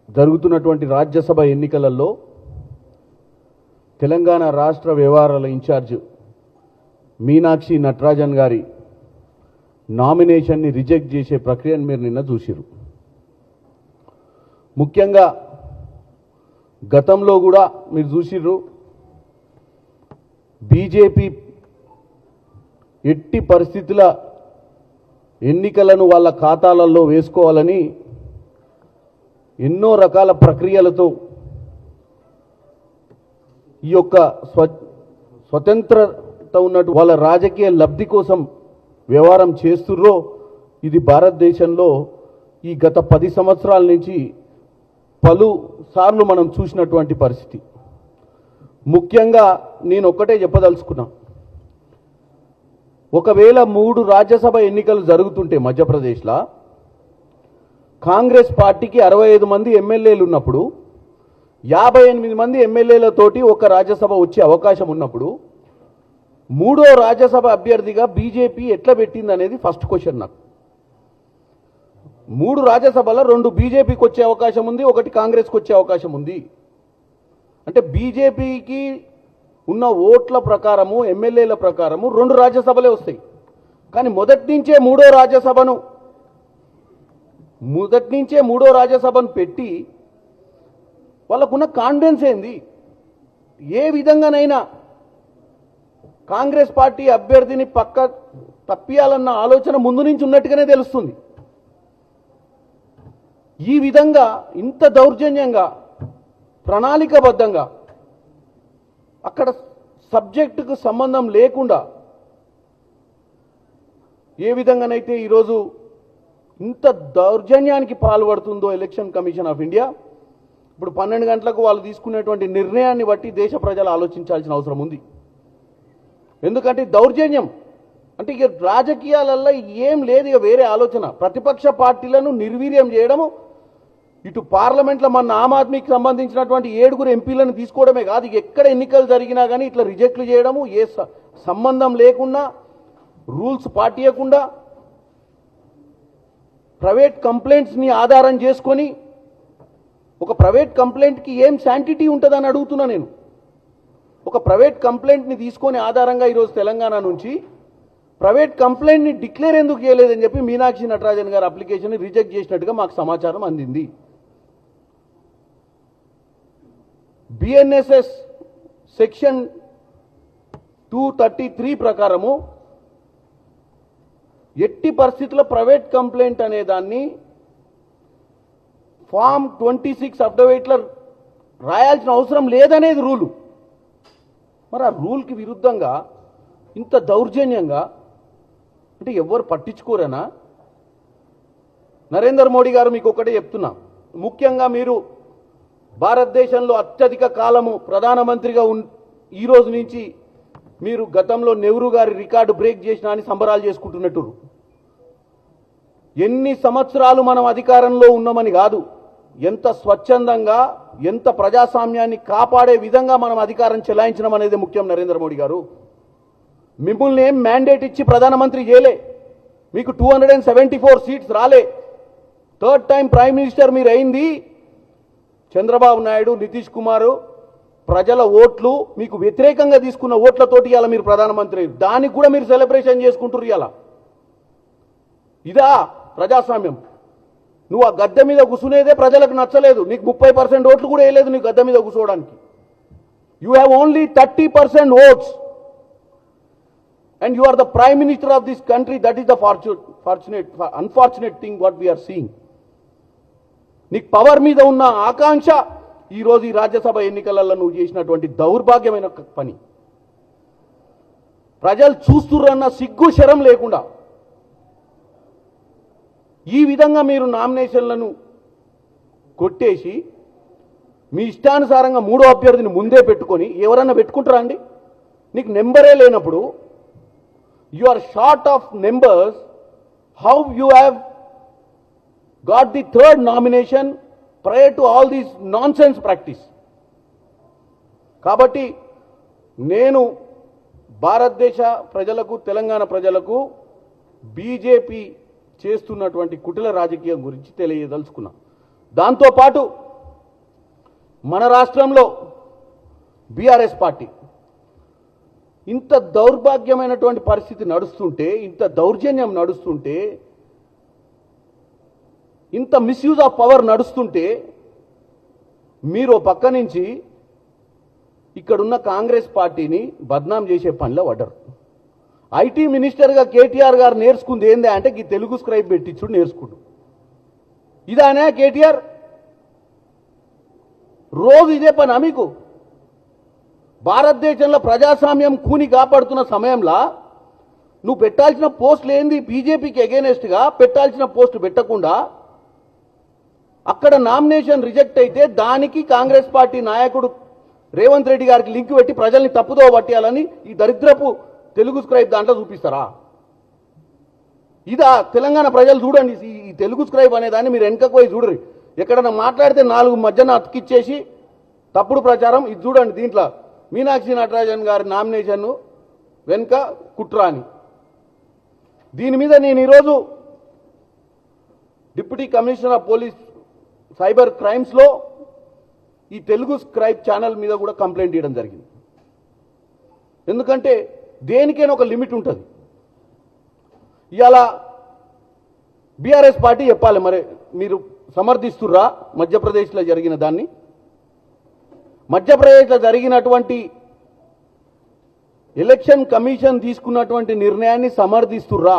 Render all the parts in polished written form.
జరుగుతున్నటువంటి రాజ్యసభ ఎన్నికలలో తెలంగాణ రాష్ట్ర వ్యవహారాల ఇన్ఛార్జ్ మీనాక్షి నటరాజన్ గారి నామినేషన్ని రిజెక్ట్ చేసే ప్రక్రియను మీరు నిన్న చూసిరు. ముఖ్యంగా గతంలో కూడా మీరు చూసిర్రు, బీజేపీ ఎట్టి పరిస్థితుల ఎన్నికలను వాళ్ళ ఖాతాలలో వేసుకోవాలని ఎన్నో రకాల ప్రక్రియలతో ఈ యొక్క స్వతంత్రత ఉన్నట్టు వాళ్ళ రాజకీయ లబ్ధి కోసం వ్యవహారం చేస్తుర్రో ఇది భారతదేశంలో ఈ గత 10 సంవత్సరాల నుంచి పలుసార్లు మనం చూసినటువంటి పరిస్థితి. ముఖ్యంగా నేను ఒక్కటే చెప్పదలుచుకున్నా, ఒకవేళ 3 రాజ్యసభ ఎన్నికలు జరుగుతుంటే మధ్యప్రదేశ్లో కాంగ్రెస్ పార్టీకి 65 మంది ఎమ్మెల్యేలు ఉన్నప్పుడు 58 మంది ఎమ్మెల్యేలతోటి ఒక రాజ్యసభ వచ్చే అవకాశం ఉన్నప్పుడు 3వ రాజ్యసభ అభ్యర్థిగా బీజేపీ ఎట్లా పెట్టింది అనేది ఫస్ట్ క్వశ్చన్. నాకు 3 రాజ్యసభలో 2 బీజేపీకి వచ్చే అవకాశం ఉంది, 1 కాంగ్రెస్కి వచ్చే అవకాశం ఉంది. అంటే బీజేపీకి ఉన్న ఓట్ల ప్రకారము ఎమ్మెల్యేల ప్రకారము 2 రాజ్యసభలే వస్తాయి. కానీ మొదటి నుంచే మూడో రాజ్యసభను పెట్టి వాళ్ళకున్న కాన్ఫిడెన్స్ ఏంది? ఏ విధంగానైనా కాంగ్రెస్ పార్టీ అభ్యర్థిని తప్పియాలన్న ఆలోచన ముందు నుంచి ఉన్నట్టుగానే తెలుస్తుంది. ఈ విధంగా ఇంత దౌర్జన్యంగా ప్రణాళికాబద్ధంగా అక్కడ సబ్జెక్టుకు సంబంధం లేకుండా ఏ విధంగానైతే ఈరోజు ఇంత దౌర్జన్యానికి పాల్పడుతుందో ఎలక్షన్ కమిషన్ ఆఫ్ ఇండియా, ఇప్పుడు 12 గంటలకు వాళ్ళు తీసుకునేటువంటి నిర్ణయాన్ని బట్టి దేశ ప్రజలు ఆలోచించాల్సిన అవసరం ఉంది. ఎందుకంటే దౌర్జన్యం అంటే ఇక రాజకీయాలలో ఏం లేదు, ఇక వేరే ఆలోచన. ప్రతిపక్ష పార్టీలను నిర్వీర్యం చేయడము, ఇటు పార్లమెంట్లో మన ఆమ్ ఆద్మీకి సంబంధించినటువంటి 7 ఎంపీలను తీసుకోవడమే కాదు, ఇక ఎక్కడ ఎన్నికలు జరిగినా కానీ ఇట్లా రిజెక్ట్లు చేయడము, ఏ సంబంధం లేకుండా రూల్స్ పాటియకుండా ప్రైవేట్ కంప్లైంట్స్ని ఆధారం చేసుకొని, ఒక ప్రైవేట్ కంప్లైంట్కి ఏం శాంటిటీ ఉంటుందని అడుగుతున్నా నేను. ఒక ప్రైవేట్ కంప్లైంట్ని తీసుకొని ఆధారంగా ఈరోజు తెలంగాణ నుంచి ప్రైవేట్ కంప్లైంట్ని డిక్లేర్ ఎందుకు చేయలేదని చెప్పి మీనాక్షి నటరాజన్ గారు అప్లికేషన్ రిజెక్ట్ చేసినట్టుగా మాకు సమాచారం అందింది. బిఎన్ఎస్ఎస్ సెక్షన్ 233 ప్రకారము ఎట్టి పరిస్థితుల్లో ప్రైవేట్ కంప్లైంట్ అనే దాన్ని ఫామ్ 26 అఫిడవిట్లో రాయాల్సిన అవసరం లేదనేది రూలు. మరి ఆ రూల్కి విరుద్ధంగా ఇంత దౌర్జన్యంగా అంటే ఎవరు పట్టించుకోరనా? నరేంద్ర మోడీ గారు మీకు ఒకటే చెప్తున్నా, ముఖ్యంగా మీరు భారతదేశంలో అత్యధిక కాలము ప్రధానమంత్రిగా ఈ రోజు నుంచి మీరు గతంలో నెహ్రూ గారి రికార్డు బ్రేక్ చేసినా అని సంబరాలు చేసుకుంటున్నట్టు. ఎన్ని సంవత్సరాలు మనం అధికారంలో ఉన్నామని కాదు, ఎంత స్వచ్ఛందంగా ఎంత ప్రజాస్వామ్యాన్ని కాపాడే విధంగా మనం అధికారం చెలాయించడం అనేది ముఖ్యం. నరేంద్ర మోడీ గారు మిమ్మల్ని ఏం మ్యాండేట్ ఇచ్చి ప్రధానమంత్రి చేయలే, మీకు 274 సీట్స్ రాలే. 3rd టైం ప్రైమ్ మినిస్టర్ మీరు అయింది చంద్రబాబు నాయుడు, నితీష్ కుమార్ ప్రజల ఓట్లు మీకు వ్యతిరేకంగా తీసుకున్న ఓట్లతోటి ఇలా మీరు ప్రధానమంత్రి, దానికి కూడా మీరు సెలబ్రేషన్ చేసుకుంటారు. ఇలా ఇదా ప్రజాస్వామ్యం? నువ్వు ఆ గద్దె మీద కూర్చునేదే ప్రజలకు నచ్చలేదు, నీకు 30% ఓట్లు కూడా వేయలేదు నీకు గద్దె మీద కూర్చోవడానికి. You have only 30% votes and you are the prime minister of this country. That is the unfortunate thing what we are seeing. నీకు పవర్ మీద ఉన్న ఆకాంక్ష ఈరోజు ఈ రాజ్యసభ ఎన్నికలలో నువ్వు చేసినటువంటి దౌర్భాగ్యమైన పని. ప్రజలు చూస్తుర్రన్న సిగ్గు శరం లేకుండా ఈ విధంగా మీరు నామినేషన్లను కొట్టేసి మీ ఇష్టానుసారంగా 3వ అభ్యర్థిని ముందే పెట్టుకొని ఎవరన్నా పెట్టుకుంటారా అండి? నీకు నెంబరే లేనప్పుడు, you are short of numbers, how you have got the 3rd nomination prior to all these nonsense practice. కాబట్టి నేను భారతదేశ ప్రజలకు, తెలంగాణ ప్రజలకు బీజేపీ చేస్తున్నటువంటి కుటిల రాజకీయం గురించి తెలియదలుచుకున్నా. దాంతోపాటు మన రాష్ట్రంలో బీఆర్ఎస్ పార్టీ ఇంత దౌర్భాగ్యమైనటువంటి పరిస్థితి నడుస్తుంటే, ఇంత దౌర్జన్యం నడుస్తుంటే, ఇంత మిస్యూజ్ ఆఫ్ పవర్ నడుస్తుంటే, మీరు పక్క నుంచి ఇక్కడున్న కాంగ్రెస్ పార్టీని బద్నాం చేసే పనిలో పడ్డారు. ఐటీ మినిస్టర్గా కేటీఆర్ గారు నేర్చుకుంది ఏందే అంటే ఈ తెలుగు స్క్రైబ్ పెట్టించుడు నేర్చుకుంటు. ఇదానే కేటీఆర్ రోజు ఇదే పని మీకు? భారతదేశంలో ప్రజాస్వామ్యం కూని కాపాడుతున్న సమయంలో నువ్వు పెట్టాల్సిన పోస్టులు ఏంది? బీజేపీకి ఎగెనెస్ట్గా పెట్టాల్సిన పోస్టు పెట్టకుండా అక్కడ నామినేషన్ రిజెక్ట్ అయితే దానికి కాంగ్రెస్ పార్టీ నాయకుడు రేవంత్ రెడ్డి గారికి లింక్ పెట్టి ప్రజల్ని తప్పుదో పట్టేయాలని ఈ దరిద్రపు తెలుగు స్క్రైబ్ దాంట్లో చూపిస్తారా? ఇదా తెలంగాణ ప్రజలు చూడండి. ఈ తెలుగు స్క్రైబ్ అనే దాన్ని మీరు వెనకకు పోయి చూడరు. ఎక్కడన్నా మాట్లాడితే 4 మధ్యన అతికిచ్చేసి తప్పుడు ప్రచారం. ఇది చూడండి, దీంట్లో మీనాక్షి నటరాజన్ గారి నామినేషన్ వెనుక కుట్ర అని. దీని మీద నేను ఈరోజు deputy commissioner of police cyber క్రైమ్స్లో ఈ తెలుగు స్క్రైబ్ ఛానల్ మీద కూడా కంప్లైంట్ ఇవ్వడం జరిగింది. ఎందుకంటే దేనికైనా ఒక లిమిట్ ఉంటుంది. ఇవాళ బీఆర్ఎస్ పార్టీ చెప్పాలి, మరి మీరు సమర్థిస్తుర్రా మధ్యప్రదేశ్లో జరిగిన దాన్ని? మధ్యప్రదేశ్లో జరిగినటువంటి ఎలక్షన్ కమిషన్ తీసుకున్నటువంటి నిర్ణయాన్ని సమర్థిస్తుర్రా?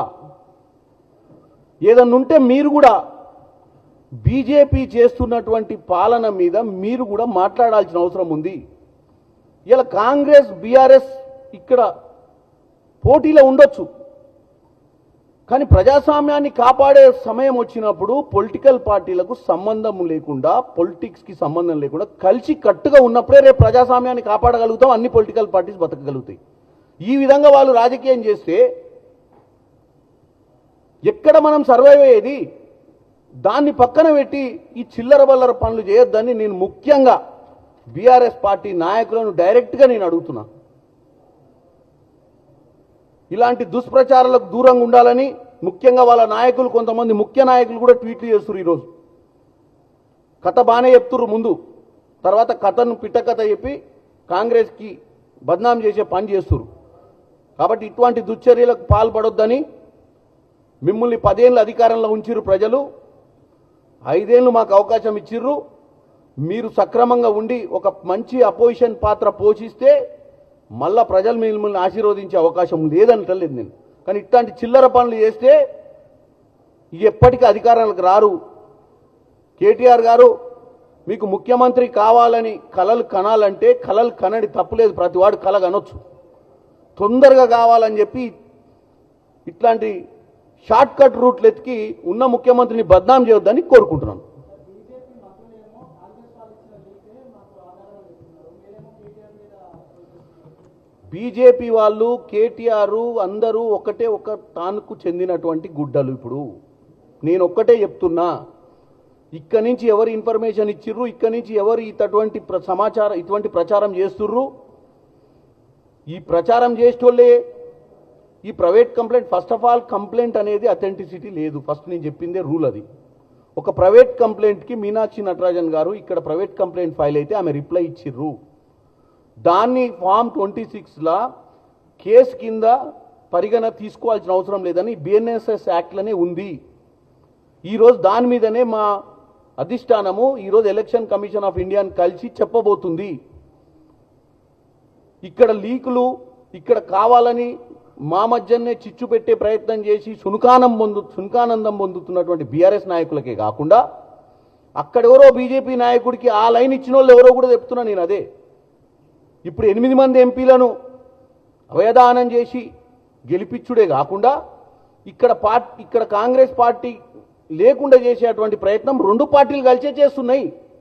ఏదన్నా ఉంటే మీరు కూడా బీజేపీ చేస్తున్నటువంటి పాలన మీద మీరు కూడా మాట్లాడాల్సిన అవసరం ఉంది. ఇలా కాంగ్రెస్ బీఆర్ఎస్ ఇక్కడ పోటీలో ఉండొచ్చు, కానీ ప్రజాస్వామ్యాన్ని కాపాడే సమయం వచ్చినప్పుడు పొలిటికల్ పార్టీలకు సంబంధం లేకుండా, పొలిటిక్స్కి సంబంధం లేకుండా కలిసి కట్టుగా ఉన్నప్పుడే రేపు ప్రజాస్వామ్యాన్ని కాపాడగలుగుతాం, అన్ని పొలిటికల్ పార్టీస్ బతకగలుగుతాయి. ఈ విధంగా వాళ్ళు రాజకీయం చేస్తే ఎక్కడ మనం సర్వైవ్ అయ్యేది? దాన్ని పక్కన పెట్టి ఈ చిల్లర బల్లర పనులు చేయొద్దని నేను ముఖ్యంగా బీఆర్ఎస్ పార్టీ నాయకులను డైరెక్ట్గా నేను అడుగుతున్నా. ఇలాంటి దుష్ప్రచారాలకు దూరంగా ఉండాలని ముఖ్యంగా వాళ్ళ నాయకులు, కొంతమంది ముఖ్య నాయకులు కూడా ట్వీట్లు చేస్తున్నారు. ఈరోజు కథ బాగానే చెప్తున్నారు ముందు, తర్వాత కథను పిట్టకథ చెప్పి కాంగ్రెస్కి బద్నాం చేసే పని చేస్తున్నారు. కాబట్టి ఇటువంటి దుశ్చర్యలకు పాల్పడొద్దని మిమ్మల్ని 10 ఏళ్ళు అధికారంలో ఉంచిర్రు ప్రజలు, 5 ఏళ్ళు మాకు అవకాశం ఇచ్చిర్రు. మీరు సక్రమంగా ఉండి ఒక మంచి అపోజిషన్ పాత్ర పోషిస్తే మళ్ళా ప్రజలు మిమ్మల్ని ఆశీర్వదించే అవకాశం లేదంటలేదు నేను. కానీ ఇట్లాంటి చిల్లర పనులు చేస్తే ఎప్పటికీ అధికారాలకు రారు. కేటీఆర్ గారు మీకు ముఖ్యమంత్రి కావాలని కలలు కనాలంటే కలలు కనడి తప్పులేదు, ప్రతివాడు కల కనొచ్చు. తొందరగా కావాలని చెప్పి ఇట్లాంటి షార్ట్ కట్ రూట్లు ఎత్తికి ఉన్న ముఖ్యమంత్రిని బద్నాం చేయొద్దని కోరుకుంటున్నాను. బీజేపీ వాళ్ళు, కేటీఆర్ అందరూ ఒక తానుకు చెందినటువంటి గుడ్డలు. ఇప్పుడు నేను ఒక్కటే చెప్తున్నా, ఇక్కడి నుంచి ఎవరు ఇన్ఫర్మేషన్ ఇచ్చిర్రు, ఇక్కడి నుంచి ఎవరు ఇటువంటి ప్రచారం చేస్తుర్రు, ఈ ప్రచారం చేసేటోళ్ళే ఈ private complaint. First of all complaint అనేది అథెంటిసిటీ లేదు. ఫస్ట్ నేను చెప్పిందే రూల్ అది. ఒక ప్రైవేట్ కంప్లైంట్కి మీనాక్షి నటరాజన్ గారు ఇక్కడ ప్రైవేట్ కంప్లైంట్ ఫైల్ అయితే ఆమె రిప్లై ఇచ్చిర్రు. దాన్ని ఫామ్ 26లా కేసు కింద పరిగణ తీసుకోవాల్సిన అవసరం లేదని బిఎన్ఎస్ఎస్ యాక్ట్లోనే ఉంది. ఈరోజు దాని మీదనే మా అధిష్టానము ఈరోజు ఎలక్షన్ కమిషన్ ఆఫ్ ఇండియాని కలిసి చెప్పబోతుంది. ఇక్కడ లీకులు, ఇక్కడ కావాలని మా మధ్యనే చిచ్చు పెట్టే ప్రయత్నం చేసి సునకానందం పొందుతున్నటువంటి బీఆర్ఎస్ నాయకులకే కాకుండా అక్కడెవరో బీజేపీ నాయకుడికి ఆ లైన్ ఇచ్చిన వాళ్ళు ఎవరో కూడా చెప్తున్నా నేను అదే. ఇప్పుడు 8 మంది ఎంపీలను అవయదానం చేసి గెలిపించుడే కాకుండా ఇక్కడ కాంగ్రెస్ పార్టీ లేకుండా చేసేటువంటి ప్రయత్నం 2 పార్టీలు కలిసే చేస్తున్నాయి.